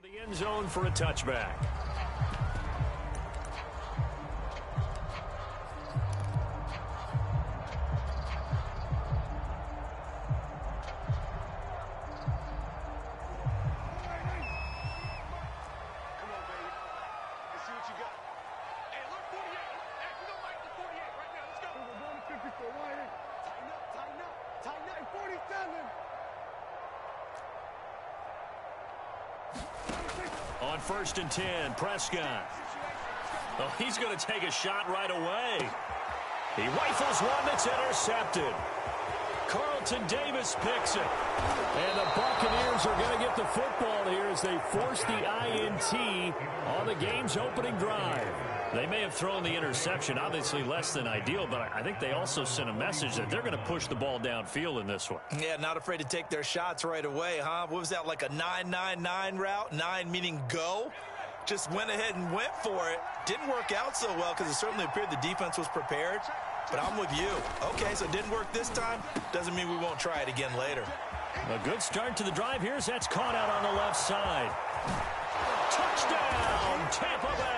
The end zone for a touchback. On 1st and 10, Prescott. Oh, he's going to take a shot right away. He rifles one that's intercepted. Carlton Davis picks it. And the Buccaneers are going to get the football here as they force the INT on the game's opening drive. They may have thrown the interception, obviously less than ideal, but I think they also sent a message that they're going to push the ball downfield in this one. Yeah, not afraid to take their shots right away, huh? What was that, like a 9-9-9 route? 9 meaning go? Just went ahead and went for it. Didn't work out so well because it certainly appeared the defense was prepared. But I'm with you. Okay, so it didn't work this time. Doesn't mean we won't try it again later. A good start to the drive here as that's caught out on the left side. Touchdown, Tampa Bay!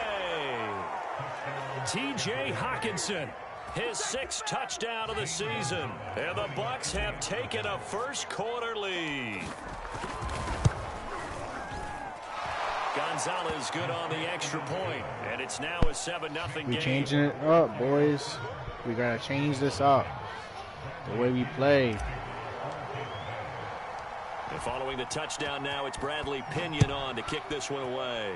T.J. Hockenson, his 6th touchdown of the season. And the Bucs have taken a first-quarter lead. Gonzalez good on the extra point, and it's now a 7-0 game. We're changing it up, boys. We got to change this up. The way we play. And following the touchdown now, it's Bradley Pinion on to kick this one away.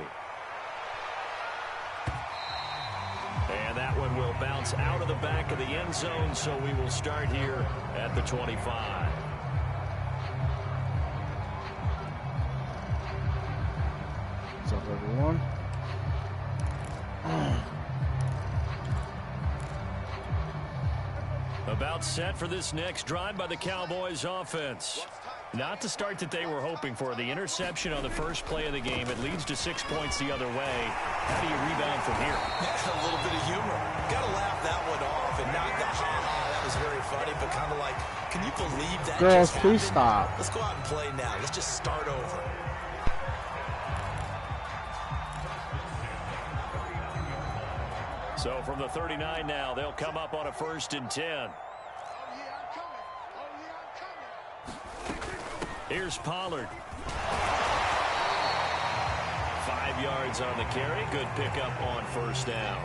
And that one will bounce out of the back of the end zone, so we will start here at the 25. What's up, everyone? About set for this next drive by the Cowboys offense. Not the start that they were hoping for. The interception on the first play of the game. It leads to 6 points the other way. How do you rebound from here? A little bit of humor. Got to laugh that one off and not the ha-ha. That was very funny, but kind of like, can you believe that? Girls, just please happened? stop. Let's go out and play now. Let's just start over. So from the 39 now, they'll come up on a 1st and 10. Here's Pollard. 5 yards on the carry. Good pickup on 1st down.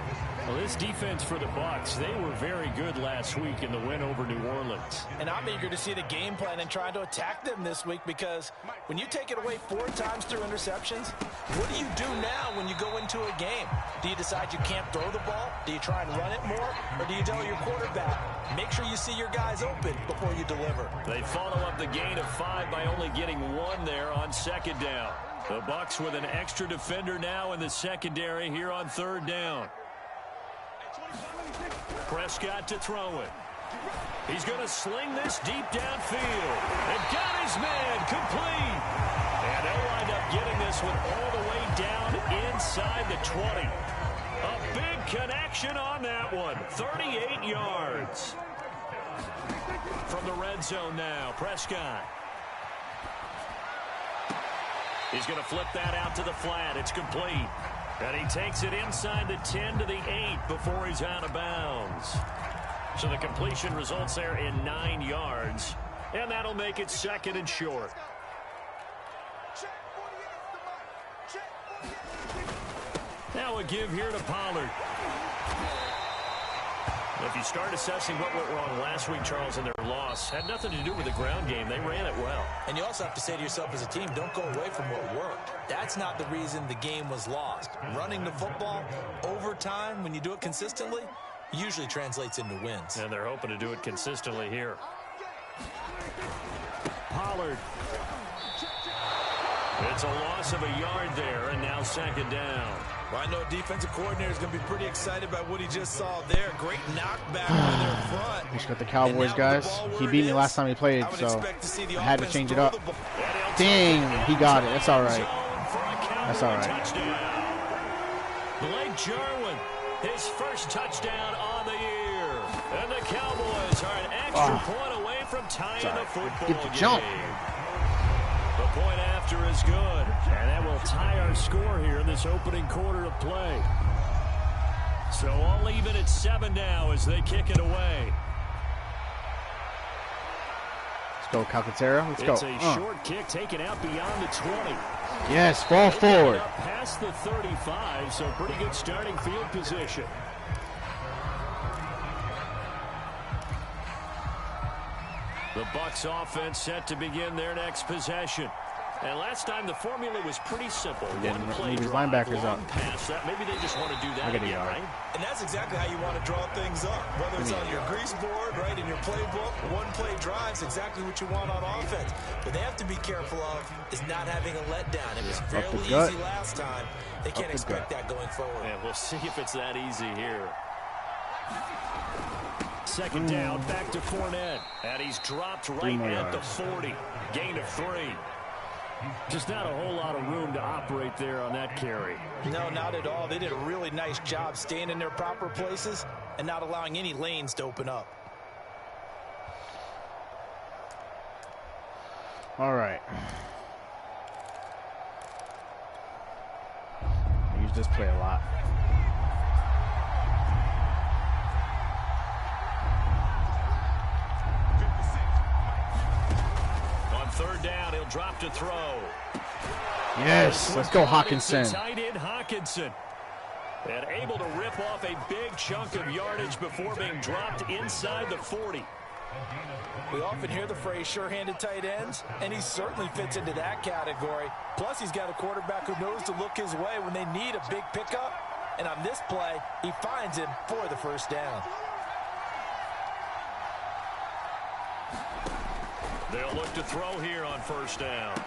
Well, this defense for the Bucs, they were very good last week in the win over New Orleans. And I'm eager to see the game plan and trying to attack them this week, because when you take it away 4 times through interceptions, what do you do now when you go into a game? Do you decide you can't throw the ball? Do you try and run it more? Or do you tell your quarterback, make sure you see your guys open before you deliver? They follow up the gain of 5 by only getting 1 there on 2nd down. The Bucs with an extra defender now in the secondary here on 3rd down. Prescott to throw it. He's going to sling this deep downfield. And got his man complete. And they'll wind up getting this one all the way down inside the 20. A big connection on that one. 38 yards. From the red zone now, Prescott. He's going to flip that out to the flat. It's complete. And he takes it inside the 10 to the 8 before he's out of bounds. So the completion results there in 9 yards. And that'll make it 2nd and short. Now a give here to Pollard. If you start assessing what went wrong last week, Charles, in their loss, had nothing to do with the ground game. They ran it well. And you also have to say to yourself as a team, don't go away from what worked. That's not the reason the game was lost. Running the football over time, when you do it consistently, usually translates into wins. And they're hoping to do it consistently here. Pollard. It's a loss of a yard there, and now 2nd down. Well, I know defensive coordinator is going to be pretty excited about what he just saw there. Great knockback from their front. He's got the Cowboys, guys. He beat me last time he played, so I had to change it up. Dang, he got it. That's all right. That's all right. Blake Jarwin, his first touchdown on the year. And the Cowboys are an extra point away from tying the football Get the jump. game. The point after is good. And that will tie our score here in this opening quarter of play. So all even at 7 now as they kick it away. Let's go, Calcaterra. Let's go. It's a short kick taken out beyond the 20. Yes, ball forward. Past the 35, so pretty good starting field position. The Bucs offense set to begin their next possession. And last time the formula was pretty simple. One play drive, linebackers long up. pass. Maybe they just want to do that again, right? And that's exactly how you want to draw things up. Whether it's on your grease board, right, in your playbook, one play drives exactly what you want on offense. But they have to be careful of is not having a letdown. It was fairly easy last time. They can't expect that going forward. And we'll see if it's that easy here. Second down, back to Fournette. And he's dropped right at the 40. Gain of 3. Just not a whole lot of room to operate there on that carry. No, not at all. They did a really nice job staying in their proper places and not allowing any lanes to open up. All right. I use this play a lot. Third down, he'll drop to throw. Yes, let's go, Hawkinson. Tight end Hawkinson. And able to rip off a big chunk of yardage before being dropped inside the 40. We often hear the phrase sure-handed tight ends, and he certainly fits into that category. Plus, he's got a quarterback who knows to look his way when they need a big pickup. And on this play, he finds him for the first down. They'll look to throw here on first down.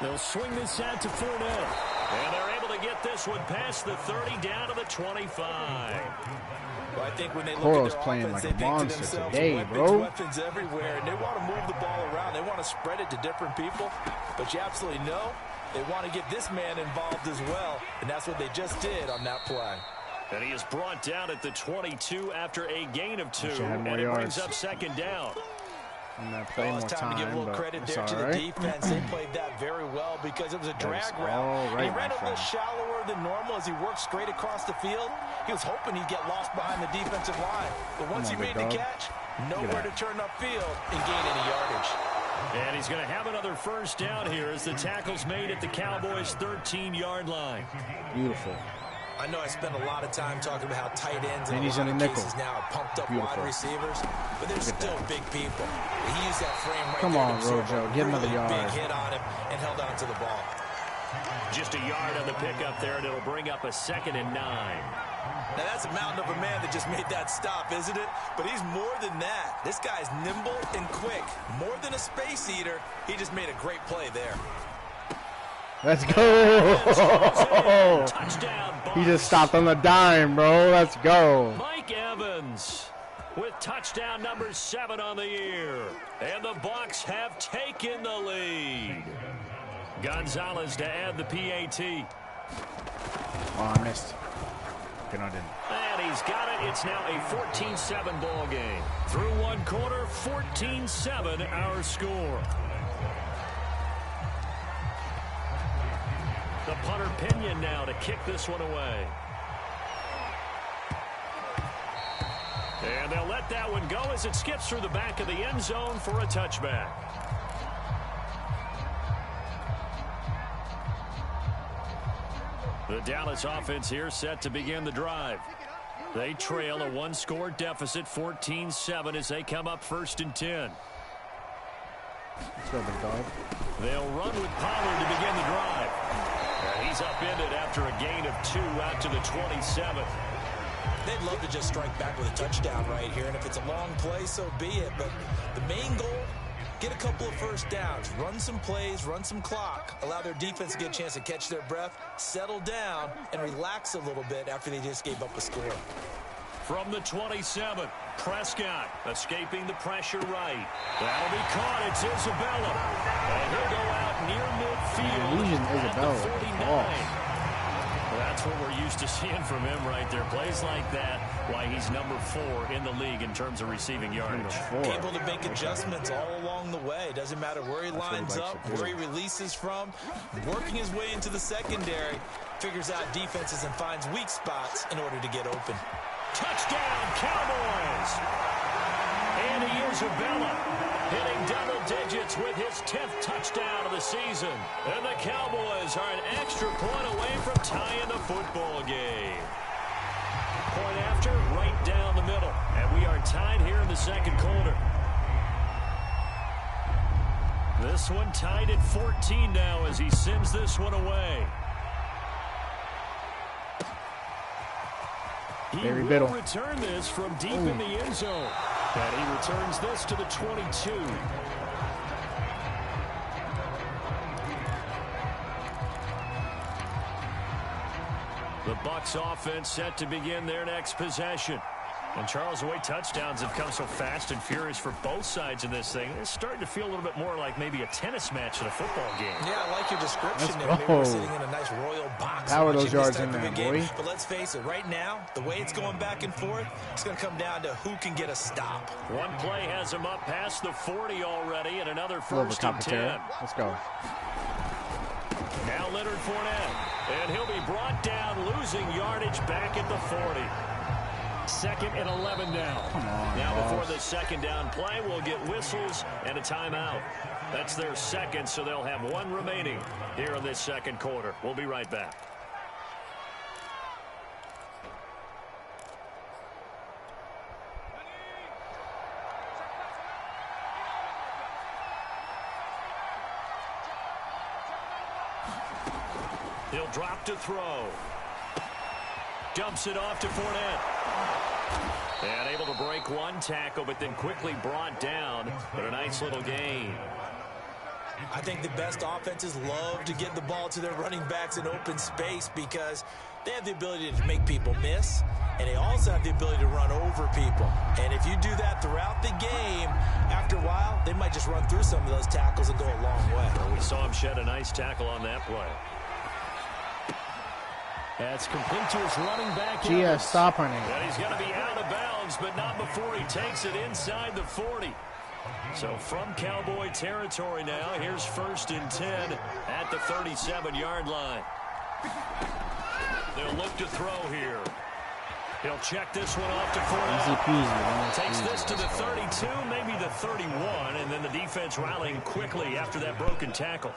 They'll swing this out to Fournette. And they're able to get this one past the 30 down to the 25. Well, I think when they look Coro's at their playing offense, like a they think to monster themselves, today, bro. Weapons everywhere, and they want to move the ball around. They want to spread it to different people. But you absolutely know they want to get this man involved as well, and that's what they just did on that play. And he is brought down at the 22 after a gain of 2. And it brings up second down. It's time to give a little credit there to the defense. They played that very well because it was a drag route. He ran a little shallower than normal as he worked straight across the field. He was hoping he'd get lost behind the defensive line. But once he made the catch, nowhere to turn upfield and gain any yardage. And he's going to have another first down here as the tackle's made at the Cowboys' 13-yard line. Beautiful. I know I spent a lot of time talking about how tight ends in a lot of cases now are pumped up wide receivers, but they're still big people. He used that frame right Come there on, to absorb Rojo, a give him another really yard. big hit on him and held on to the ball. Just a yard on the pickup there, and it'll bring up a 2nd and 9. Now that's a mountain of a man that just made that stop, isn't it? But he's more than that. This guy's nimble and quick. More than a space eater, he just made a great play there. Let's go. Touchdown, Bucs. He just stopped on the dime, bro. Let's go. Mike Evans with touchdown number 7 on the year. And the Bucs have taken the lead. Gonzalez to add the PAT. Oh, I missed. Okay, no, I didn't. And he's got it. It's now a 14-7 ball game. Through one quarter, 14-7 our score. The punter Pinion now to kick this one away. And they'll let that one go as it skips through the back of the end zone for a touchback. The Dallas offense here set to begin the drive. They trail a one-score deficit, 14-7, as they come up 1st and 10. Let's go, big dog. They'll run with Pollard to begin the drive. And he's upended after a gain of 2 out to the 27. They'd love to just strike back with a touchdown right here, and if it's a long play, so be it. But the main goal, get a couple of first downs, run some plays, run some clock, allow their defense to get a chance to catch their breath, settle down, and relax a little bit after they just gave up a score. From the 27, Prescott escaping the pressure right. That'll be caught. It's Isabella. And he'll go out near midfield. Legion at Isabella. the 49. That's That's what we're used to seeing from him right there. Plays like that, why he's number 4 in the league in terms of receiving yardage. Able to make adjustments all along the way. Doesn't matter where he lines up, where he releases from. Working his way into the secondary, figures out defenses and finds weak spots in order to get open. Touchdown, Cowboys! And Isabella hitting double digits with his 10th touchdown of the season. And the Cowboys are an extra point away from tying the football game. Point after, right down the middle. And we are tied here in the second quarter. This one tied at 14 now as he sends this one away. He will return this from deep in the end zone. And he returns this to the 22. The Bucs offense set to begin their next possession. And Charles, the way touchdowns have come so fast and furious for both sides in this thing, it's starting to feel a little bit more like maybe a tennis match in a football game. Yeah, I like your description there. Maybe we're sitting in a nice royal box. How are those yards in there, boy? But let's face it, right now, the way it's going back and forth, it's going to come down to who can get a stop. One play has him up past the 40 already, and another first and 10. Let's go. Now Leonard Fournette, and he'll be brought down, losing yardage back at the 40. 2nd and 11 now. Come on, now before the second down play, we'll get whistles and a timeout. That's their second, so they'll have one remaining here in this second quarter. We'll be right back. He'll drop to throw. Dumps it off to Fournette. And able to break one tackle, but then quickly brought down. But a nice little gain. I think the best offenses love to get the ball to their running backs in open space because they have the ability to make people miss, and they also have the ability to run over people. And if you do that throughout the game, after a while, they might just run through some of those tackles and go a long way. Well, we saw him shed a nice tackle on that play. That's complete to his running back. Stop running. And he's going to be out of bounds, but not before he takes it inside the 40. So from Cowboy territory now, here's 1st and 10 at the 37-yard line. They'll look to throw here. He'll check this one off to Fournette. Easy peasy. Takes this to the 32, maybe the 31, and then the defense rallying quickly after that broken tackle.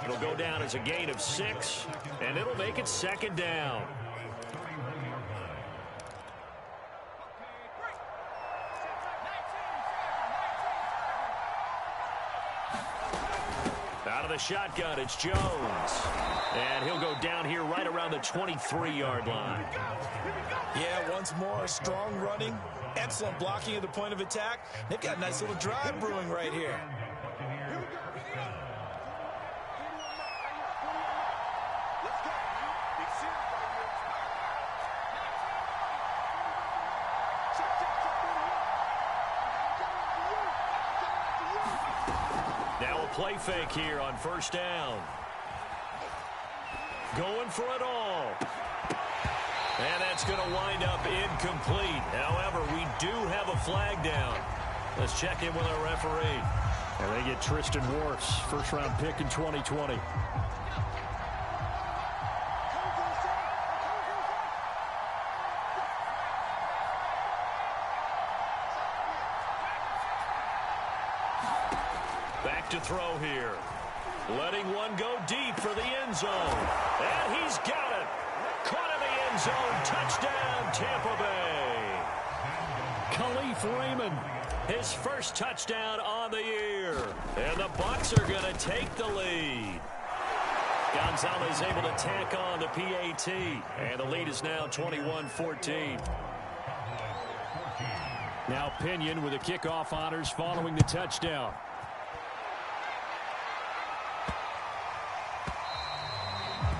It'll go down as a gain of 6, and it'll make it 2nd down. Out of the shotgun, it's Jones. And he'll go down here right around the 23-yard line. Yeah, once more, strong running, excellent blocking at the point of attack. They've got a nice little drive brewing right here. Now a play fake here on 1st down. Going for it all. And that's going to wind up incomplete. However, we do have a flag down. Let's check in with our referee. And they get Tristan Wirfs, first-round pick in 2020. Back to throw here. Letting one go deep for the end zone. And he's got it. Caught in the end zone. Touchdown, Tampa Bay. Khalif Raymond, his first touchdown on the year. And the Bucs are going to take the lead. Gonzalez able to tack on the PAT. And the lead is now 21-14. Now Pinion with the kickoff honors following the touchdown.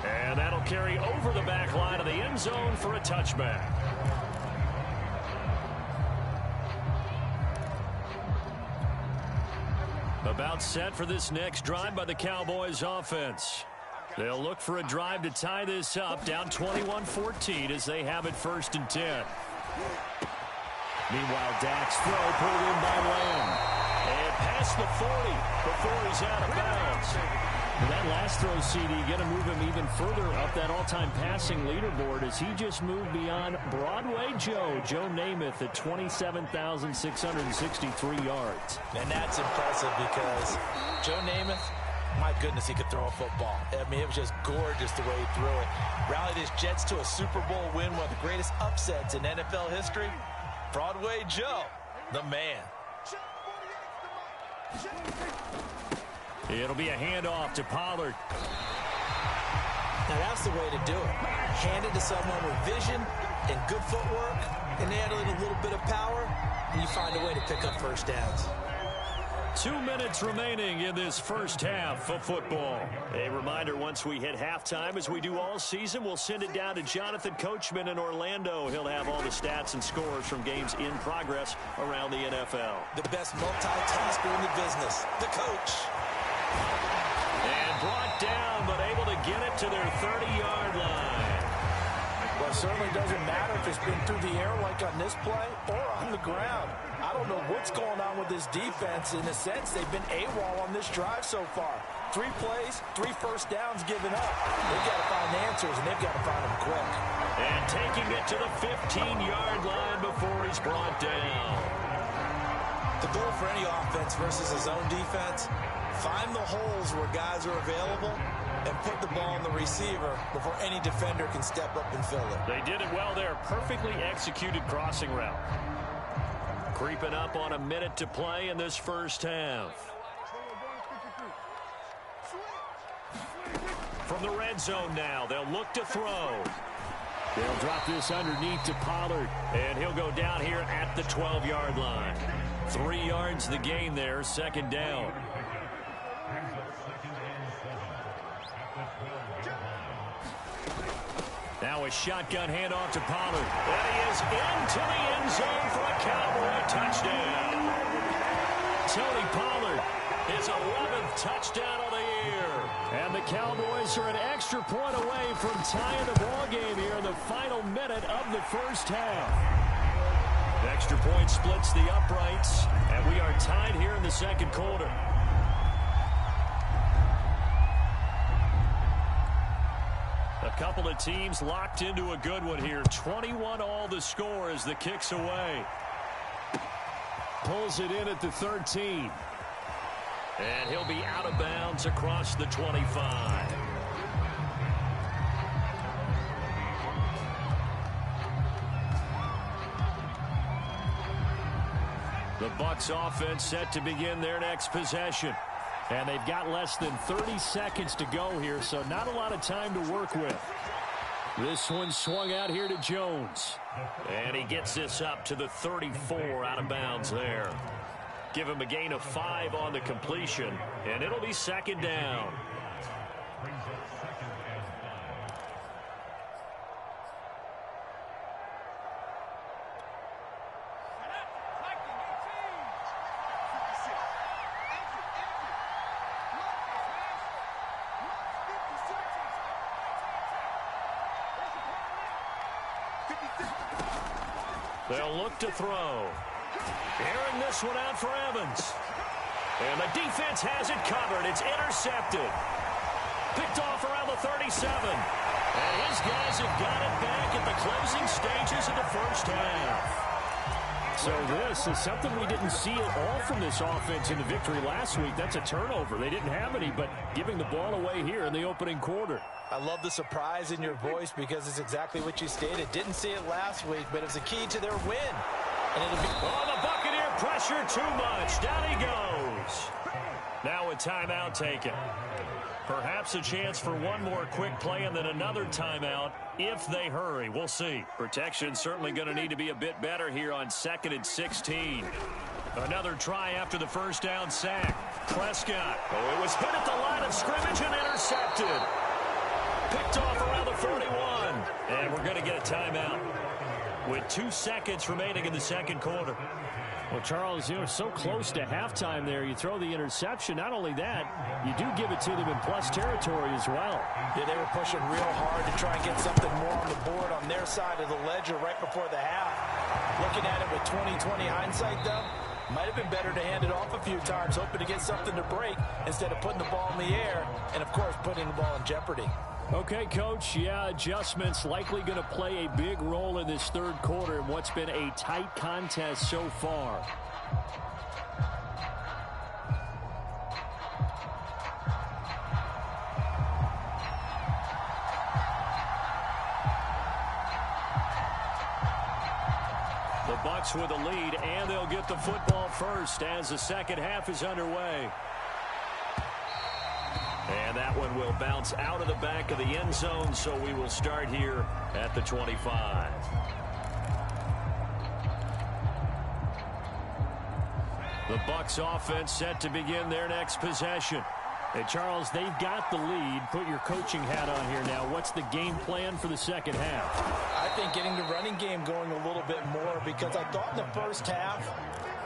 And that'll carry over the back line of the end zone for a touchback. About set for this next drive by the Cowboys offense. They'll look for a drive to tie this up, down 21-14 as they have it 1st and 10. Meanwhile, Dak's throw pulled in by Lamb. And past the 40 before he's out of bounds. And that last throw, CD, going to move him even further up that all-time passing leaderboard as he just moved beyond Broadway Joe Namath at 27,663 yards. And that's impressive because Joe Namath, my goodness, he could throw a football. I mean, it was just gorgeous the way he threw it. Rallied his Jets to a Super Bowl win, one of the greatest upsets in NFL history. Broadway Joe, the man. It'll be a handoff to Pollard. Now, that's the way to do it. Hand it to someone with vision and good footwork, and add a little bit of power, and you find a way to pick up first downs. 2 minutes remaining in this first half of football. A reminder, once we hit halftime, as we do all season, we'll send it down to Jonathan Coachman in Orlando. He'll have all the stats and scores from games in progress around the NFL. The best multitasker in the business, the coach. And brought down, but able to get it to their 30-yard line. Well, it certainly doesn't matter if it's been through the air like on this play or on the ground. I don't know what's going on with this defense. In a sense, they've been AWOL on this drive so far. 3 plays, 3 first downs given up. They've got to find answers, and they've got to find them quick. And taking it to the 15-yard line before he's brought down. The goal for any offense versus a zone defense, find the holes where guys are available and put the ball on the receiver before any defender can step up and fill it. They did it well there. Perfectly executed crossing route. Creeping up on a minute to play in this first half. From the red zone now, they'll look to throw. They'll drop this underneath to Pollard, and he'll go down here at the 12-yard line. 3 yards the gain there, 2nd down. Now a shotgun handoff to Pollard. And he is into the end zone for a Cowboy touchdown. Tony Pollard, his 11th touchdown of the year. And the Cowboys are an extra point away from tying the ball game here in the final minute of the first half. The extra point splits the uprights, and we are tied here in the 2nd quarter. A couple of teams locked into a good one here. 21 all the score as the kick's away. Pulls it in at the 13. And he'll be out of bounds across the 25. The Bucs offense set to begin their next possession. And they've got less than 30 seconds to go here, so not a lot of time to work with. This one swung out here to Jones. And he gets this up to the 34, out of bounds there. Give him a gain of 5 on the completion, and it'll be 2nd down. They'll look to throw. Airing this one out for Evans. And the defense has it covered. It's intercepted. Picked off around the 37. And his guys have got it back at the closing stages of the first half. So this is something we didn't see at all from this offense in the victory last week. That's a turnover. They didn't have any, but giving the ball away here in the opening quarter. I love the surprise in your voice because it's exactly what you stated. Didn't see it last week, but it was a key to their win. And it'll be... Oh, the Buccaneer pressure too much. Down he goes. Now a timeout taken. Perhaps a chance for one more quick play and then another timeout if they hurry. We'll see. Protection certainly going to need to be a bit better here on 2nd and 16. Another try after the first down sack. Prescott. Oh, it was hit at the line of scrimmage and intercepted. Picked off around the 41. And we're going to get a timeout. with 2 seconds remaining in the second quarter. Well, Charles, you're so close to halftime there. You throw the interception. Not only that, you do give it to them in plus territory as well. Yeah, they were pushing real hard to try and get something more on the board on their side of the ledger right before the half. Looking at it with 20/20 hindsight, though, might have been better to hand it off a few times, hoping to get something to break instead of putting the ball in the air and, of course, putting the ball in jeopardy. Okay, Coach, yeah, adjustments likely going to play a big role in this third quarter in what's been a tight contest so far. The Bucs with a lead, and they'll get the football first as the second half is underway. And that one will bounce out of the back of the end zone, so we will start here at the 25. The Bucs offense set to begin their next possession. Hey, Charles, they've got the lead. Put your coaching hat on here now. What's the game plan for the second half? I think getting the running game going a little bit more, because I thought in the first half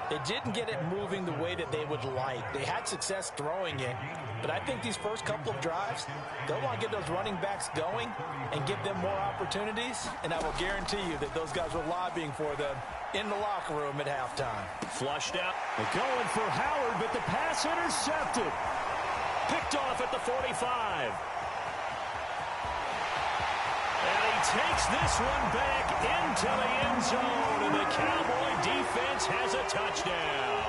they didn't get it moving the way that they would like. They had success throwing it, but I think these first couple of drives, they'll want to get those running backs going and give them more opportunities, and I will guarantee you that those guys were lobbying for them in the locker room at halftime. Flushed out. They're going for Howard, but the pass intercepted. Picked off at the 45. And he takes this one back into the end zone, and the Cowboy defense has a touchdown.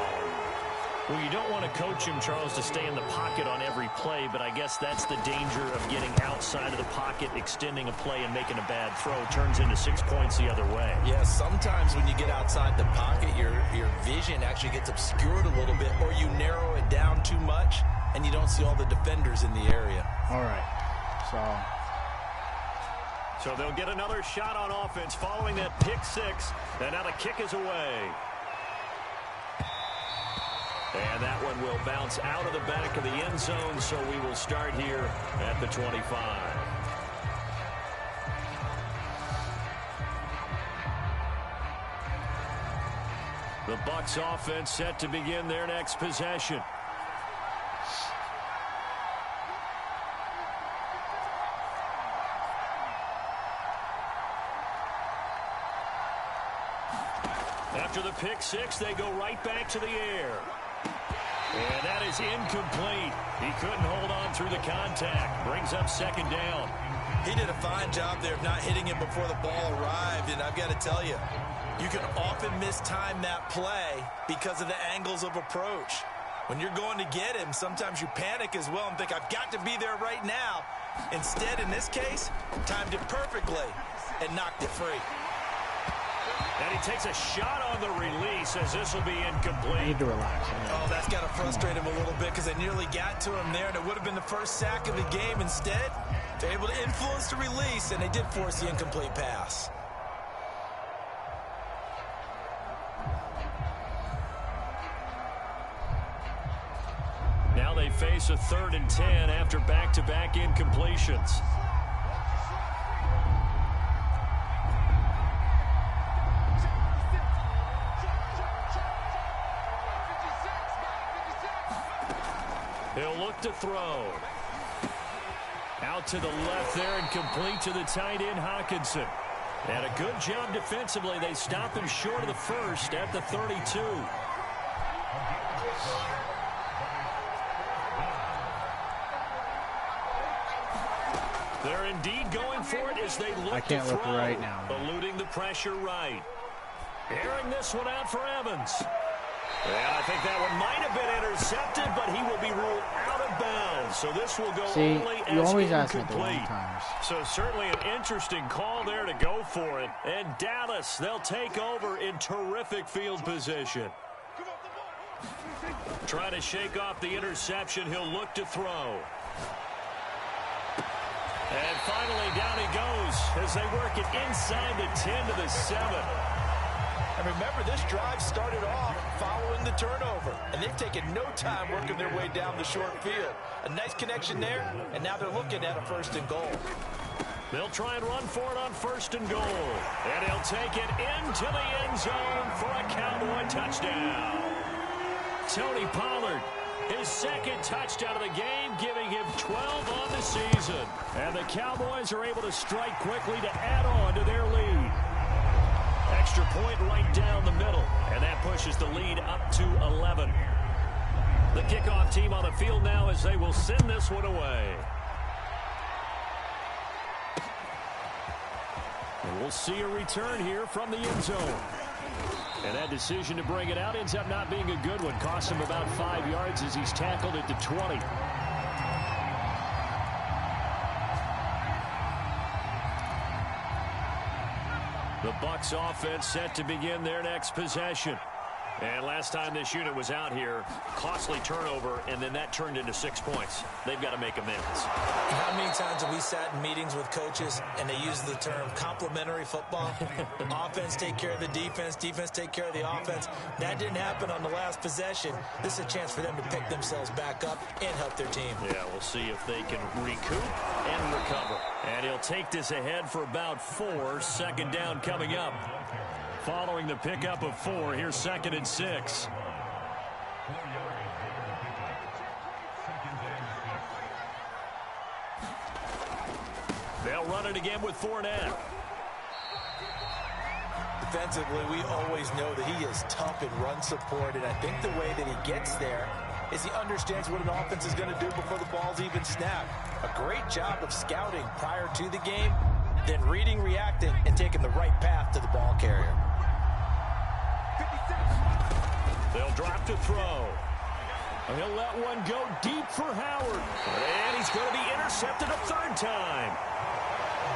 Well, you don't want to coach him, Charles, to stay in the pocket on every play, but I guess that's the danger of getting outside of the pocket, extending a play, and making a bad throw. Turns into 6 points the other way. Yeah, sometimes when you get outside the pocket, your vision actually gets obscured a little bit, or you narrow it down too much, and you don't see all the defenders in the area. All right. So they'll get another shot on offense following that pick six, and now the kick is away. And that one will bounce out of the back of the end zone, so we will start here at the 25. The Bucs offense set to begin their next possession. After the pick six, they go right back to the air. And that is incomplete. He couldn't hold on through the contact. Brings up second down. He did a fine job there of not hitting him before the ball arrived, and I've got to tell you, you can often mistime that play because of the angles of approach. When you're going to get him, sometimes you panic as well and think, I've got to be there right now. Instead, in this case, timed it perfectly and knocked it free. And he takes a shot on the release as this will be incomplete. I need to relax. Oh, that's got to frustrate him a little bit because they nearly got to him there, and it would have been the first sack of the game. Instead, they're able to influence the release, and they did force the incomplete pass. Now they face a 3rd and 10 after back-to-back incompletions. He'll look to throw. Out to the left there and complete to the tight end, Hawkinson. And a good job defensively. They stop him short of the first at the 32. They're indeed going for it as they look to throw. Look right now. Eluding the pressure right. Airing this one out for Evans. And I think that one might have been intercepted, but he will be ruled out of bounds. So this will go only as you always ask me at the wrong incomplete. times. So certainly an interesting call there to go for it. And Dallas, they'll take over in terrific field position. Trying to shake off the interception. He'll look to throw. And finally down he goes as they work it inside the 10 to the 7. And remember, this drive started off following the turnover, and they've taken no time working their way down the short field. A nice connection there, and now they're looking at a 1st and goal. They'll try and run for it on 1st and goal. And he'll take it into the end zone for a Cowboy touchdown. Tony Pollard, his 2nd touchdown of the game, giving him 12 on the season. And the Cowboys are able to strike quickly to add on to their lead. Extra point right down the middle, and that pushes the lead up to 11. The kickoff team on the field now as they will send this one away. And we'll see a return here from the end zone. And that decision to bring it out ends up not being a good one. Costs him about 5 yards as he's tackled at the 20. The Bucs offense set to begin their next possession. And last time this unit was out here, costly turnover, and then that turned into 6 points. They've got to make amends. How many times have we sat in meetings with coaches and they use the term complementary football? Offense take care of the defense, defense take care of the offense. That didn't happen on the last possession. This is a chance for them to pick themselves back up and help their team. Yeah, we'll see if they can recoup and recover. And he'll take this ahead for about 4. 2nd down coming up. Following the pickup of 4, here's 2nd and 6. They'll run it again with Fournette. Defensively, we always know that he is tough in run support, and I think the way that he gets there is he understands what an offense is going to do before the ball's even snapped. A great job of scouting prior to the game, then reading, reacting, and taking the right path to the ball carrier. They'll drop to throw. He'll let one go deep for Howard. And he's going to be intercepted a 3rd time.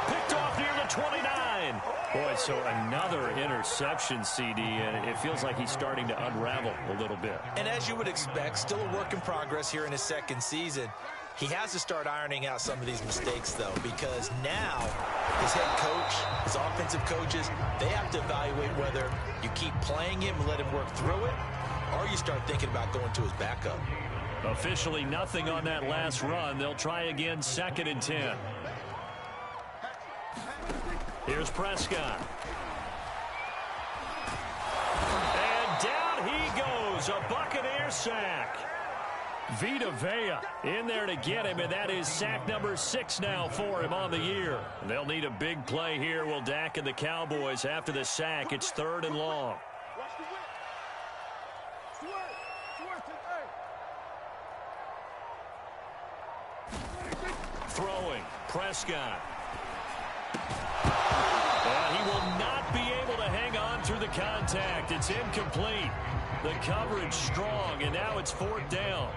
Picked off near the 29. Boy, so another interception, CD, and it feels like he's starting to unravel a little bit. And as you would expect, still a work in progress here in his 2nd season. He has to start ironing out some of these mistakes, though, because now his head coach, his offensive coaches, they have to evaluate whether you keep playing him and let him work through it, or you start thinking about going to his backup. Officially nothing on that last run. They'll try again, 2nd and 10. Here's Prescott. And down he goes, a Buccaneer sack. Vita Vea in there to get him, and that is sack number 6 now for him on the year. They'll need a big play here, will Dak and the Cowboys after the sack. It's 3rd and long. Throwing, Prescott. And he will not be able to hang on through the contact. It's incomplete. The coverage strong, and now it's 4th down.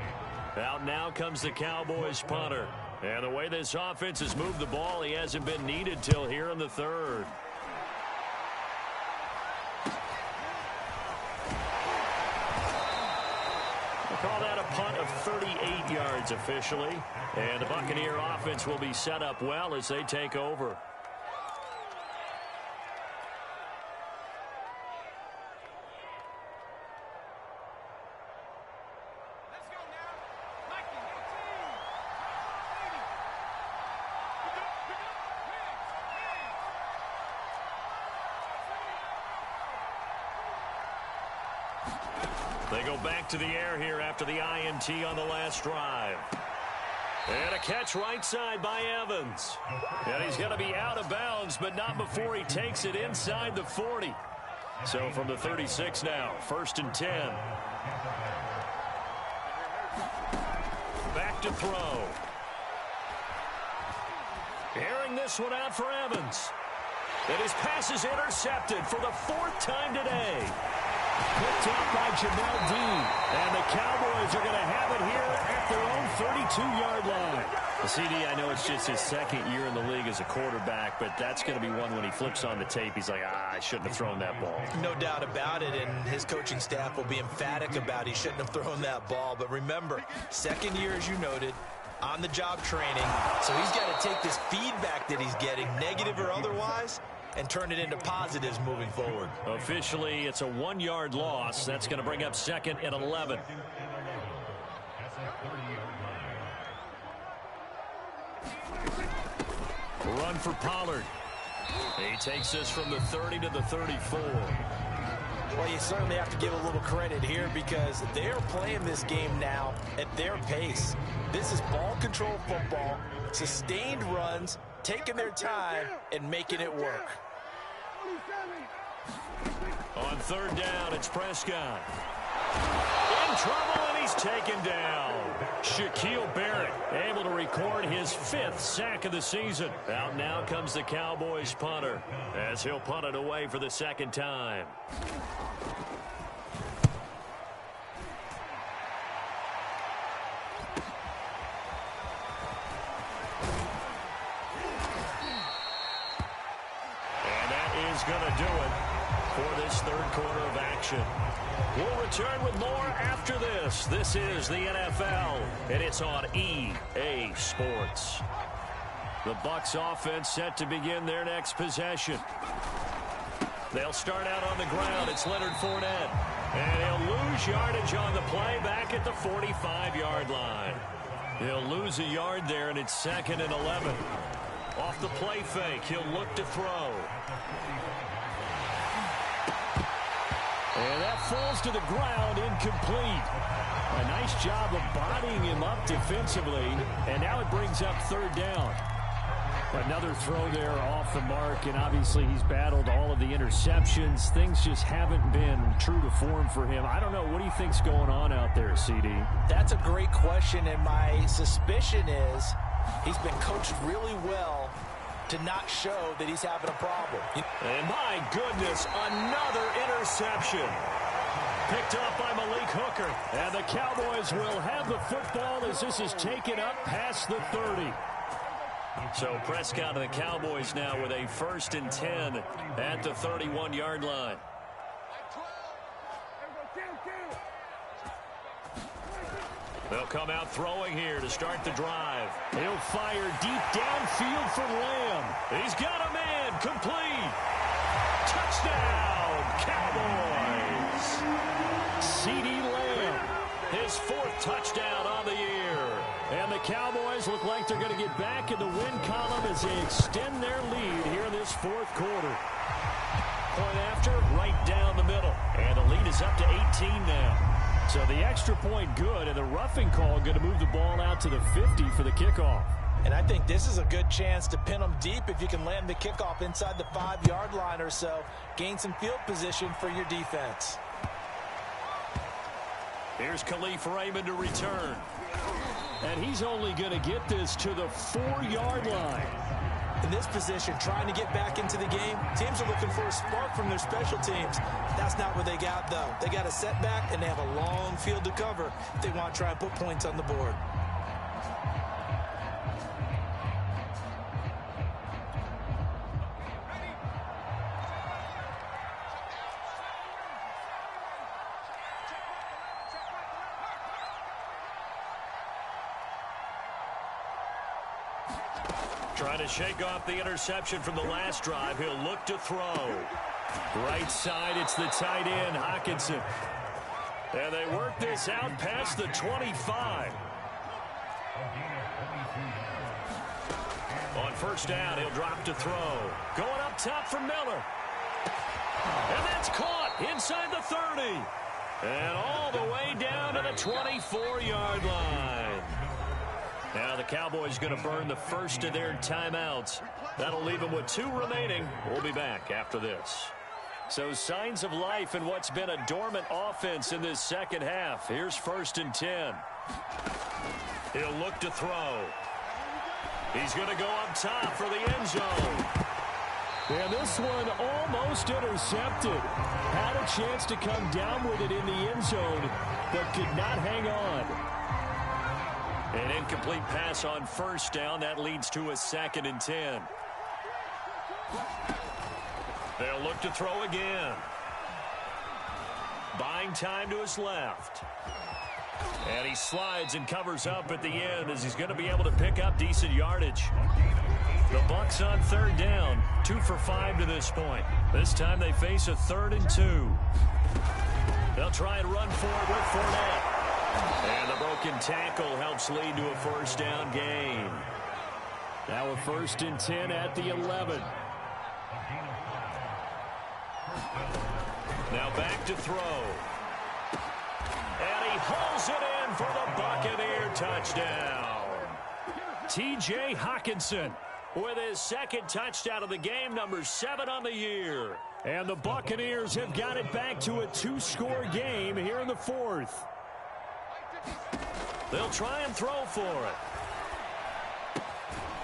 Out now comes the Cowboys punter. And the way this offense has moved the ball, he hasn't been needed till here in the 3rd. We'll call that a punt of 38 yards officially. And the Buccaneer offense will be set up well as they take over. They go back to the air here after the INT on the last drive. And a catch right side by Evans. And he's going to be out of bounds, but not before he takes it inside the 40. So from the 36 now, 1st and 10. Back to throw. Airing this one out for Evans. And his pass is intercepted for the 4th time today. Picked up by Jamel Dean. And the Cowboys are going to have it here at their own 32-yard line. The CD, I know it's just his 2nd year in the league as a quarterback, but that's going to be one when he flips on the tape, he's like, I shouldn't have thrown that ball. No doubt about it, and his coaching staff will be emphatic about he shouldn't have thrown that ball. But remember, 2nd year, as you noted, on-the-job training. So he's got to take this feedback that he's getting, negative or otherwise, and turn it into positives moving forward. Officially, it's a 1-yard loss. That's going to bring up 2nd and 11. Run for Pollard. He takes this from the 30 to the 34. Well, you certainly have to give a little credit here because they're playing this game now at their pace. This is ball control football, sustained runs, taking their time and making it work. On third down, it's Prescott. In trouble, and he's taken down. Shaquille Barrett able to record his 5th sack of the season. Out now comes the Cowboys punter as he'll punt it away for the 2nd time. And that is going to do it for this 3rd quarter of action. We'll return with more after this. This is the NFL, and it's on EA Sports. The Bucs offense set to begin their next possession. They'll start out on the ground. It's Leonard Fournette. And he'll lose yardage on the play back at the 45-yard line. He'll lose a yard there, and it's 2nd and 11. Off the play fake, he'll look to throw. And that falls to the ground, incomplete. A nice job of bodying him up defensively, and now it brings up 3rd down. Another throw there off the mark, and obviously he's battled all of the interceptions. Things just haven't been true to form for him. I don't know. What do you think's going on out there, CD? That's a great question, and my suspicion is he's been coached really well to not show that he's having a problem. And my goodness, another interception. Picked up by Malik Hooker. And the Cowboys will have the football as this is taken up past the 30. So Prescott and the Cowboys now with a 1st and 10 at the 31-yard line. They'll come out throwing here to start the drive. He'll fire deep downfield for Lamb. He's got a man. Complete. Touchdown, Cowboys. CD Lamb, his 4th touchdown on the year. And the Cowboys look like they're going to get back in the win column as they extend their lead here in this 4th quarter. Point after, right down the middle. And the lead is up to 18 now. So the extra point good, and the roughing call going to move the ball out to the 50 for the kickoff. And I think this is a good chance to pin them deep if you can land the kickoff inside the 5-yard line or so. Gain some field position for your defense. Here's Khalif Raymond to return. And he's only going to get this to the 4-yard line. In this position, trying to get back into the game, teams are looking for a spark from their special teams. That's not what they got, though. They got a setback, and they have a long field to cover if they want to try and put points on the board. Trying to shake off the interception from the last drive. He'll look to throw. Right side, it's the tight end, Hockenson. And they work this out past the 25. On 1st down, he'll drop to throw. Going up top for Miller. And that's caught inside the 30. And all the way down to the 24-yard line. Now the Cowboys going to burn the first of their timeouts. That'll leave them with 2 remaining. We'll be back after this. So signs of life in what's been a dormant offense in this 2nd half. Here's 1st and 10. He'll look to throw. He's going to go up top for the end zone. And this one almost intercepted. Had a chance to come down with it in the end zone, but could not hang on. An incomplete pass on 1st down. That leads to a 2nd and 10. They'll look to throw again. Buying time to his left. And he slides and covers up at the end as he's going to be able to pick up decent yardage. The Bucs on 3rd down. 2 for 5 to this point. This time they face a 3rd and 2. They'll try and run for it with Fournette. And the broken tackle helps lead to a 1st down gain. Now a 1st and 10 at the 11. Now back to throw. And he hauls it in for the Buccaneer touchdown. T.J. Hockenson with his 2nd touchdown of the game, number 7 on the year. And the Buccaneers have got it back to a 2-score game here in the 4th. They'll try and throw for it.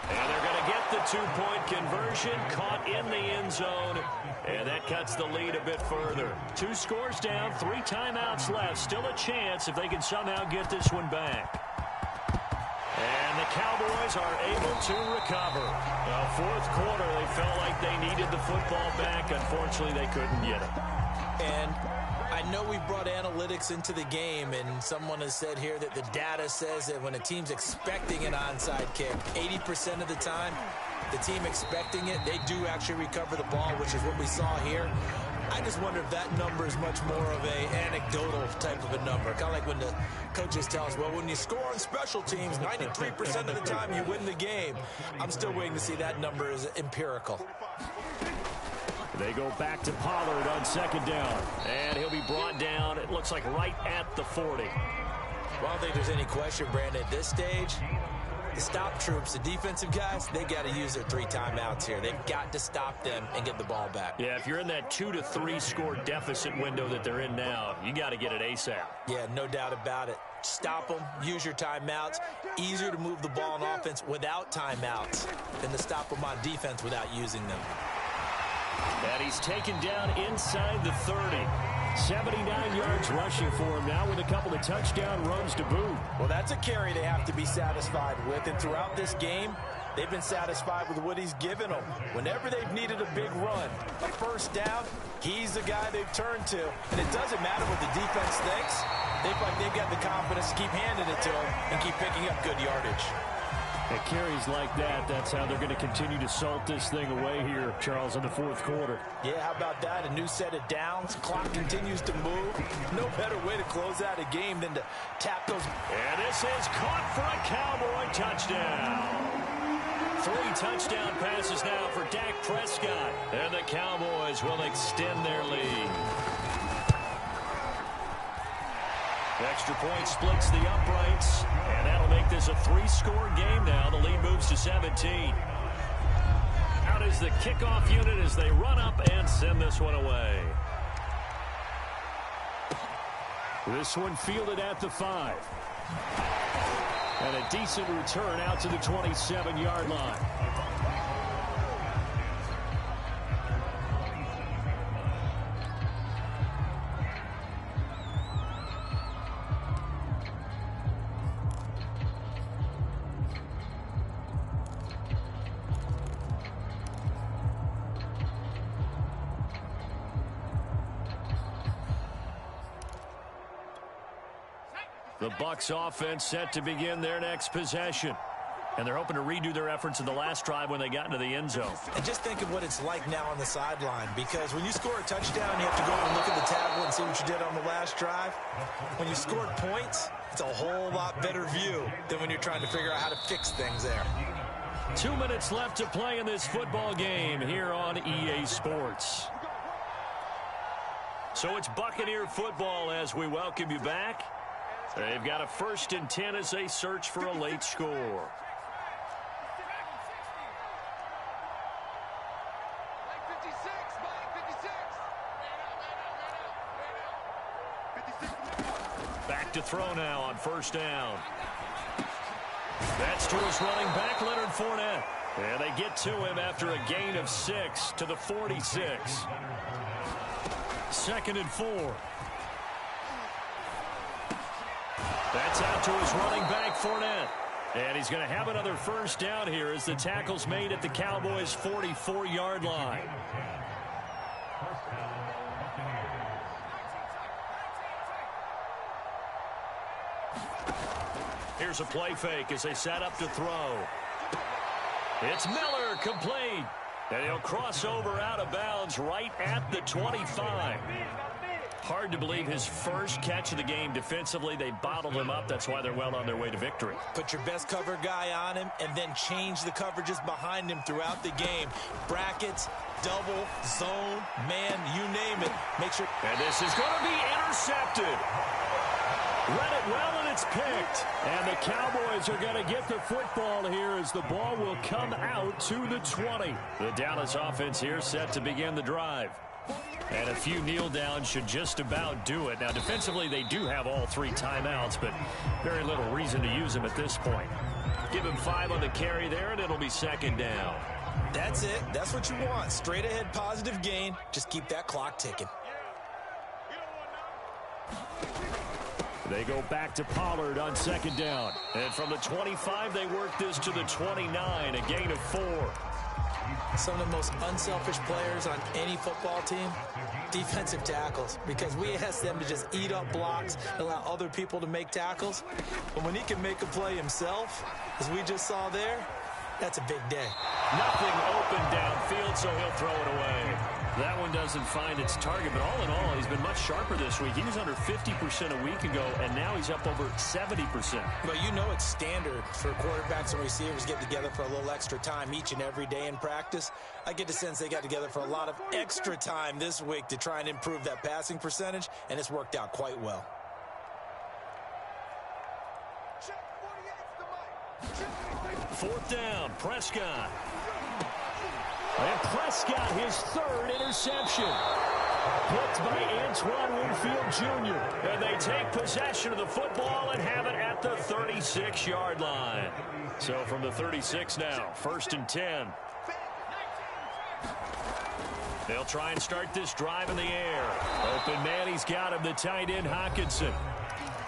And they're going to get the 2-point conversion, caught in the end zone, and that cuts the lead a bit further. 2 scores down, 3 timeouts left. Still a chance if they can somehow get this one back. And the Cowboys are able to recover. Now, 4th quarter, they felt like they needed the football back. Unfortunately, they couldn't get it. And I know we brought analytics into the game, and someone has said here that the data says that when a team's expecting an onside kick, 80% of the time, the team expecting it, they do actually recover the ball, which is what we saw here. I just wonder if that number is much more of a anecdotal type of a number. Kind of like when the coaches tell us, well, when you score on special teams, 93% of the time you win the game. I'm still waiting to see that number is empirical. They go back to Pollard on 2nd down. And he'll be brought down, it looks like, right at the 40. Well, I don't think there's any question, Brandon, at this stage. The stop troops, the defensive guys, they got to use their 3 timeouts here. They've got to stop them and get the ball back. Yeah, if you're in that 2 to 3 score deficit window that they're in now, you got to get it ASAP. Yeah, no doubt about it. Stop them, use your timeouts. Easier to move the ball on offense without timeouts than to stop them on defense without using them. And he's taken down inside the 30. 79 yards rushing for him now with a couple of touchdown runs to boot. Well, that's a carry they have to be satisfied with. And throughout this game, they've been satisfied with what he's given them. Whenever they've needed a big run, a 1st down, he's the guy they've turned to. And it doesn't matter what the defense thinks. They feel like they've got the confidence to keep handing it to him and keep picking up good yardage. At carries like that, that's how they're going to continue to salt this thing away here, Charles, in the 4th quarter. Yeah, how about that? A new set of downs. Clock continues to move. No better way to close out a game than to tap those. And this is caught for a Cowboy touchdown. 3 touchdown passes now for Dak Prescott. And the Cowboys will extend their lead. Extra point splits the uprights, and that'll make this a 3-score game now. The lead moves to 17. Out is the kickoff unit as they run up and send this one away. This one fielded at the 5. And a decent return out to the 27-yard line. The Bucs offense set to begin their next possession. And they're hoping to redo their efforts in the last drive when they got into the end zone. And just think of what it's like now on the sideline, because when you score a touchdown, you have to go and look at the tablet and see what you did on the last drive. When you scored points, it's a whole lot better view than when you're trying to figure out how to fix things there. 2 minutes left to play in this football game here on EA Sports. So it's Buccaneer football as we welcome you back. They've got a 1st and 10 as they search for a late score. Back to throw now on 1st down. That's to his running back, Leonard Fournette. And they get to him after a gain of 6 to the 46. 2nd and 4. That's out to his running back, Fournette. And he's going to have another 1st down here as the tackle's made at the Cowboys' 44-yard line. Here's a play fake as they set up to throw. It's Miller, complete. And he'll cross over out of bounds right at the 25. Hard to believe his first catch of the game defensively. They bottled him up. That's why they're well on their way to victory. Put your best cover guy on him and then change the coverages behind him throughout the game. Brackets, double, zone, man, you name it. Make sure. And this is going to be intercepted. Read it well, and it's picked. And the Cowboys are going to get the football here as the ball will come out to the 20. The Dallas offense here set to begin the drive. And a few kneel downs should just about do it. Now, defensively, they do have all 3 timeouts, but very little reason to use them at this point. Give him 5 on the carry there, and it'll be second down. That's it. That's what you want. Straight ahead, positive gain. Just keep that clock ticking. They go back to Pollard on second down. And from the 25, they work this to the 29, a gain of 4. Some of the most unselfish players on any football team, defensive tackles, because we ask them to just eat up blocks, allow other people to make tackles. But when he can make a play himself, as we just saw there, that's a big day. Nothing open downfield, so he'll throw it away. That one doesn't find its target, but all in all, he's been much sharper this week. He was under 50% a week ago, and now he's up over 70%. But you know it's standard for quarterbacks and receivers get together for a little extra time each and every day in practice. I get the sense they got together for a lot of extra time this week to try and improve that passing percentage, and it's worked out quite well. Fourth down, Prescott. And Prescott, his 3rd interception. Picked by Antoine Winfield Jr. And they take possession of the football and have it at the 36-yard line. So from the 36 now, 1st and 10. They'll try and start this drive in the air. Open man, he's got him, the tight end Hockenson.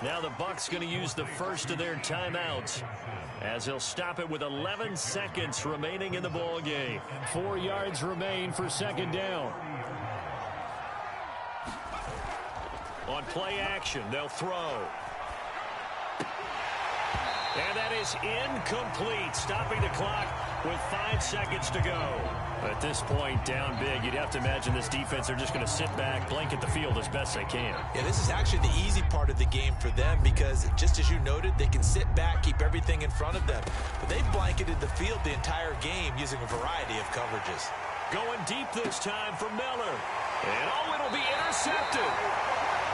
Now the Bucs going to use the first of their timeouts, as he'll stop it with 11 seconds remaining in the ball game. 4 yards remain for second down. On play action, they'll throw. And that is incomplete, stopping the clock with 5 seconds to go. At this point, down big, you'd have to imagine this defense are just going to sit back, blanket the field as best they can. Yeah, this is actually the easy part of the game for them because, just as you noted, they can sit back, keep everything in front of them. But they've blanketed the field the entire game using a variety of coverages. Going deep this time for Miller. And oh, it'll be intercepted.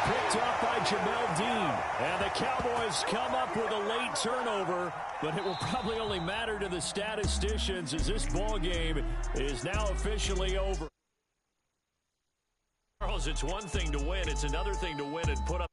Picked up by Jamel Dean. And the Cowboys come up with a late turnover, but it will probably only matter to the statisticians as this ball game is now officially over. Charles, it's one thing to win. It's another thing to win and put up